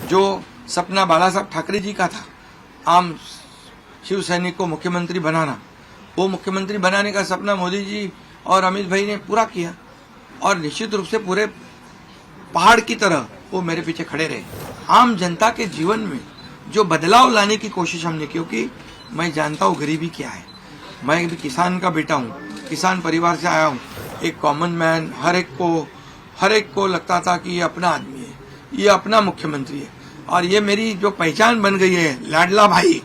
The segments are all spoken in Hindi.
जो सपना बाला साहब ठाकरे जी का था, आम शिव सैनिक को मुख्यमंत्री बनाना, वो मुख्यमंत्री बनाने का सपना मोदी जी और अमित भाई ने पूरा किया और निश्चित रूप से पूरे पहाड़ की तरह वो मेरे पीछे खड़े रहे। आम जनता के जीवन में जो बदलाव लाने की कोशिश हमने, क्योंकि मैं जानता हूँ गरीबी क्या है। मैं भी किसान का बेटा हूँ, किसान परिवार से आया हूँ, एक कॉमन मैन। हर एक को लगता था कि ये अपना आदमी है, ये अपना मुख्यमंत्री है और ये मेरी जो पहचान बन गई है लाडला भाई,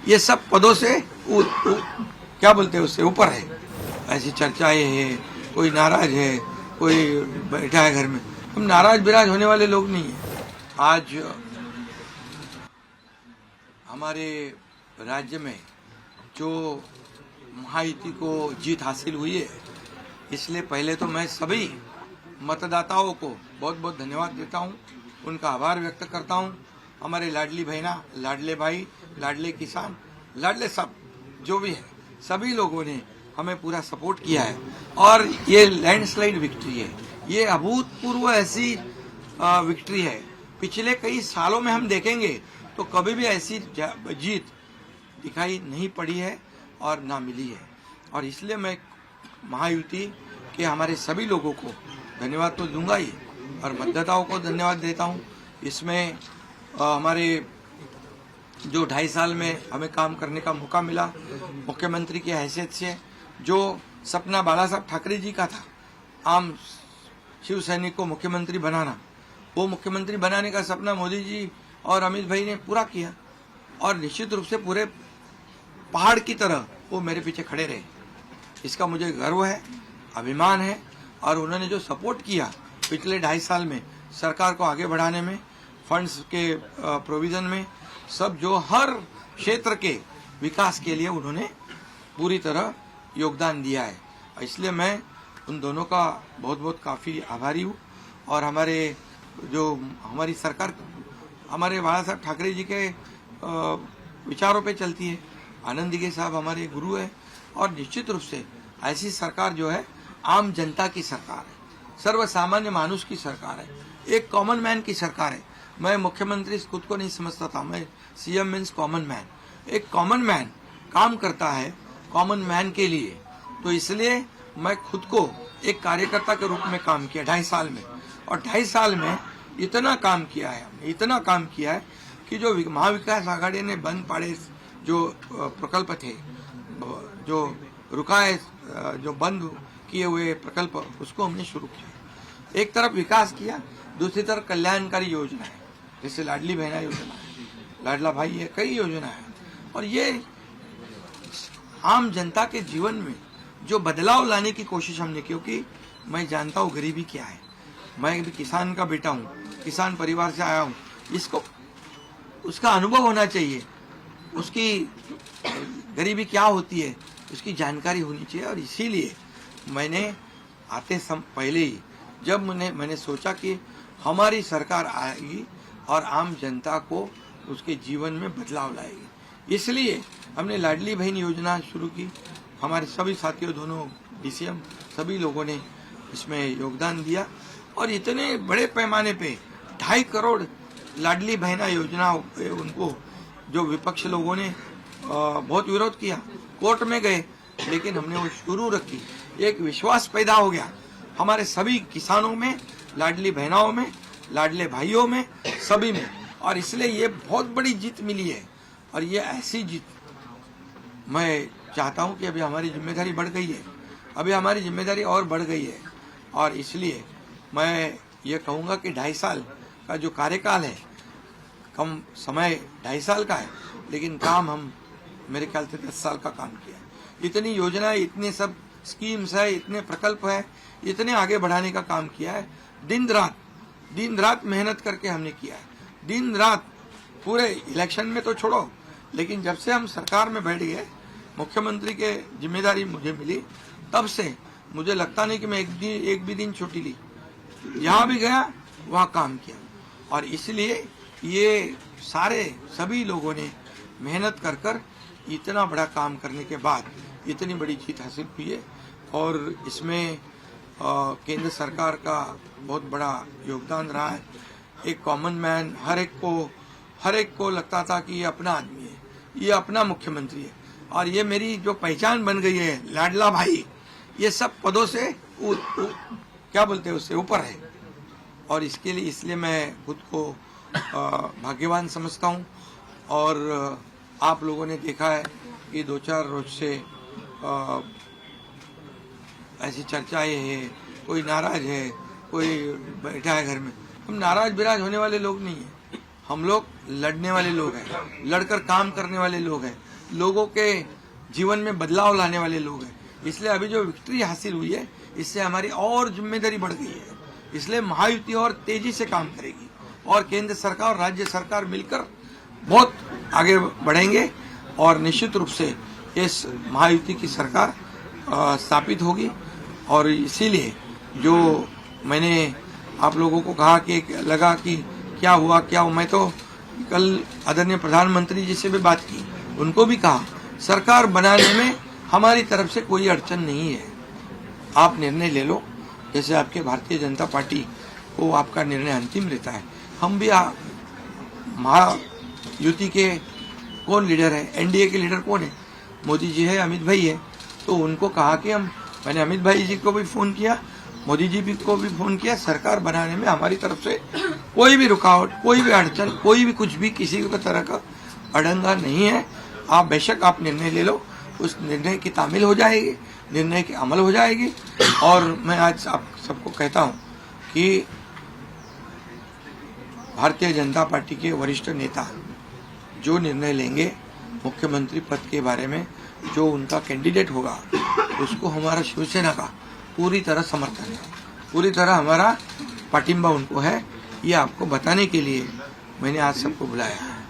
ये सब पदों से क्या बोलते हैं उससे ऊपर है। ऐसी चर्चाएं हैं, कोई नाराज है, कोई बैठा है घर में। हम नाराज बिराज होने वाले लोग नहीं है। आज हमारे राज्य में जो महायुति को जीत हासिल हुई है, इसलिए पहले तो मैं सभी मतदाताओं को बहुत बहुत धन्यवाद देता हूं, उनका आभार व्यक्त करता हूं। हमारे लाडली बहना, लाडले भाई, लाडले किसान, लाडले सब जो भी है, सभी लोगों ने हमें पूरा सपोर्ट किया है और ये लैंडस्लाइड विक्ट्री है, ये अभूतपूर्व ऐसी विक्ट्री है। पिछले कई सालों में हम देखेंगे तो कभी भी ऐसी जीत दिखाई नहीं पड़ी है और ना मिली है। और इसलिए मैं महायुति के हमारे सभी लोगों को धन्यवाद तो दूंगा ही और मतदाताओं को धन्यवाद देता हूं। इसमें हमारे जो 2.5 साल में हमें काम करने का मौका मिला मुख्यमंत्री की हैसियत से, जो सपना बाला साहब ठाकरे जी का था, आम शिव सैनिक को मुख्यमंत्री बनाना, वो मुख्यमंत्री बनाने का सपना मोदी जी और अमित भाई ने पूरा किया और निश्चित रूप से पूरे पहाड़ की तरह वो मेरे पीछे खड़े रहे। इसका मुझे गर्व है, अभिमान है और उन्होंने जो सपोर्ट किया पिछले 2.5 साल में सरकार को आगे बढ़ाने में, फंड्स के प्रोविजन में, सब जो हर क्षेत्र के विकास के लिए उन्होंने पूरी तरह योगदान दिया है। इसलिए मैं उन दोनों का बहुत बहुत काफ़ी आभारी हूँ। और हमारी सरकार हमारे बाला साहब ठाकरे जी के विचारों पे चलती है। आनंद दिघे साहब हमारे गुरु है और निश्चित रूप से ऐसी सरकार जो है आम जनता की सरकार है, सर्वसामान्य मानुष की सरकार है, एक कॉमन मैन की सरकार है। मैं मुख्यमंत्री खुद को नहीं समझता था, मैं सीएम मीन्स कॉमन मैन। एक कॉमन मैन काम करता है कॉमन मैन के लिए, तो इसलिए मैं खुद को एक कार्यकर्ता के रूप में काम किया 2.5 साल में। और 2.5 साल में इतना काम किया है कि जो महाविकास आघाड़ी ने बंद पड़े जो प्रकल्प थे, जो रुकाए, जो बंद किए हुए प्रकल्प, उसको हमने शुरू किया। एक तरफ विकास किया, दूसरी तरफ कल्याणकारी योजना है, जैसे लाडली बहना योजना है, लाडला भाई है, कई योजना है। और ये आम जनता के जीवन में जो बदलाव लाने की कोशिश हमने, क्योंकि मैं जानता हूँ गरीबी क्या है। मैं भी किसान का बेटा हूँ, किसान परिवार से आया हूँ। इसको उसका अनुभव होना चाहिए, उसकी गरीबी क्या होती है उसकी जानकारी होनी चाहिए। और इसीलिए मैंने आते पहले ही जब मैंने सोचा कि हमारी सरकार आएगी और आम जनता को उसके जीवन में बदलाव लाएगी, इसलिए हमने लाडली बहन योजना शुरू की। हमारे सभी साथियों, दोनों डीसीएम, सभी लोगों ने इसमें योगदान दिया और इतने बड़े पैमाने पे 2.5 करोड़ लाडली बहना योजना उनको, जो विपक्ष लोगों ने बहुत विरोध किया, कोर्ट में गए, लेकिन हमने वो शुरू रखी। एक विश्वास पैदा हो गया हमारे सभी किसानों में, लाडली बहनाओं में, लाडले भाइयों में, सभी में। और इसलिए ये बहुत बड़ी जीत मिली है। और ये ऐसी जीत मैं चाहता हूं कि अभी हमारी जिम्मेदारी बढ़ गई है, अभी हमारी जिम्मेदारी और बढ़ गई है। और इसलिए मैं ये कहूँगा कि 2.5 साल का जो कार्यकाल है, कम समय 2.5 साल का है, लेकिन काम हम मेरे ख्याल से 10 साल का काम किया। इतनी योजनाएं, इतने सब स्कीम्स है, इतने प्रकल्प है, इतने आगे बढ़ाने का काम किया है। दिन रात मेहनत करके हमने किया है, दिन रात। पूरे इलेक्शन में तो छोड़ो, लेकिन जब से हम सरकार में बैठ गए, मुख्यमंत्री के जिम्मेदारी मुझे मिली, तब से मुझे लगता नहीं कि मैं एक भी दिन छुट्टी ली। जहाँ भी गया वहाँ काम किया। और इसलिए ये सभी लोगों ने मेहनत कर इतना बड़ा काम करने के बाद इतनी बड़ी जीत हासिल हुई है। और इसमें केंद्र सरकार का बहुत बड़ा योगदान रहा है। एक कॉमन मैन, हर एक को लगता था कि ये अपना आदमी है, ये अपना मुख्यमंत्री है। और ये मेरी जो पहचान बन गई है, लाडला भाई, ये सब पदों से क्या बोलते हैं उससे ऊपर है। और इसलिए मैं खुद को भाग्यवान समझता हूँ। और आप लोगों ने देखा है कि 2-4 रोज से ऐसी चर्चाएं हैं, कोई नाराज है, कोई बैठा है घर में। हम नाराज बिराज होने वाले लोग नहीं हैं, हम लोग लड़ने वाले लोग हैं, लड़कर काम करने वाले लोग हैं, लोगों के जीवन में बदलाव लाने वाले लोग हैं। इसलिए अभी जो विक्ट्री हासिल हुई है, इससे हमारी और जिम्मेदारी बढ़ गई है। इसलिए महायुति और तेजी से काम करेगी और केंद्र सरकार और राज्य सरकार मिलकर बहुत आगे बढ़ेंगे और निश्चित रूप से इस महायुति की सरकार स्थापित होगी। और इसीलिए जो मैंने आप लोगों को कहा कि लगा कि क्या हुआ, मैं तो कल आदरणीय प्रधानमंत्री जी से भी बात की, उनको भी कहा सरकार बनाने में हमारी तरफ से कोई अड़चन नहीं है, आप निर्णय ले लो। जैसे आपके भारतीय जनता पार्टी को आपका निर्णय अंतिम रहता है, हम भी महायुति के कौन लीडर है, एनडीए के लीडर कौन है, मोदी जी है, अमित भाई है। तो उनको कहा कि मैंने अमित भाई जी को भी फोन किया, मोदी जी को भी फोन किया, सरकार बनाने में हमारी तरफ से कोई भी रुकावट, कोई भी अड़चन, कोई भी कुछ भी किसी भी तरह का अड़ंगा नहीं है। आप बेशक आप निर्णय ले लो, उस निर्णय की तामील हो जाएगी, निर्णय की अमल हो जाएगी। और मैं आज आप सबको कहता हूं कि भारतीय जनता पार्टी के वरिष्ठ नेता जो निर्णय लेंगे मुख्यमंत्री पद के बारे में, जो उनका कैंडिडेट होगा, उसको हमारा शिवसेना का पूरी तरह समर्थन है, पूरी तरह हमारा पाटिंबा उनको है। ये आपको बताने के लिए मैंने आज सबको बुलाया है।